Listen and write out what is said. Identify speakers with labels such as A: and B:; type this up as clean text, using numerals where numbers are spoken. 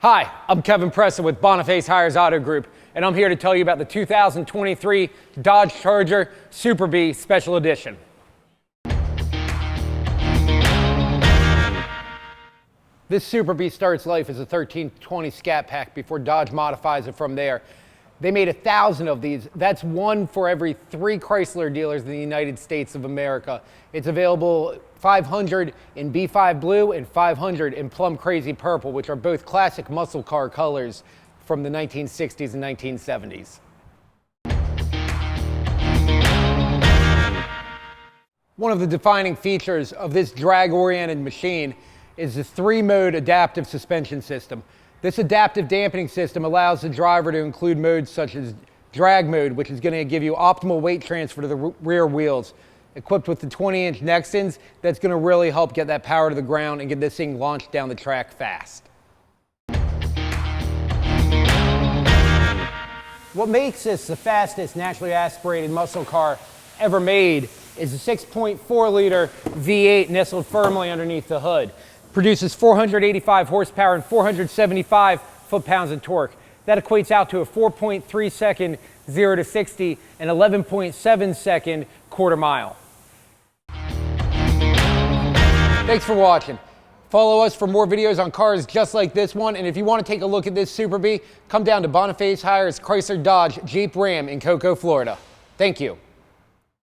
A: Hi, I'm Kevin Preston with Boniface Hires Auto Group, and I'm here to tell you about the 2023 Dodge Charger Super Bee Special Edition. This Super Bee starts life as a 1320 Scat Pack before Dodge modifies it from there. They made 1,000 of these. That's one for every 3 Chrysler dealers in the United States of America. It's available 500 in B5 Blue and 500 in Plum Crazy Purple, which are both classic muscle car colors from the 1960s and 1970s. One of the defining features of this drag-oriented machine is the 3-mode adaptive suspension system. This adaptive dampening system allows the driver to include modes such as drag mode, which is going to give you optimal weight transfer to the rear wheels. Equipped with the 20-inch Nextons, that's going to really help get that power to the ground and get this thing launched down the track fast. What makes this the fastest naturally aspirated muscle car ever made is a 6.4-liter V8 nestled firmly underneath the hood. Produces 485 horsepower and 475 foot-pounds of torque. That equates out to a 4.3 second 0 to 60 and 11.7 second quarter mile. Thanks for watching. Follow us for more videos on cars just like this one, and if you want to take a look at this Super Bee, come down to Boniface Hires Chrysler Dodge Jeep Ram in Cocoa, Florida. Thank you.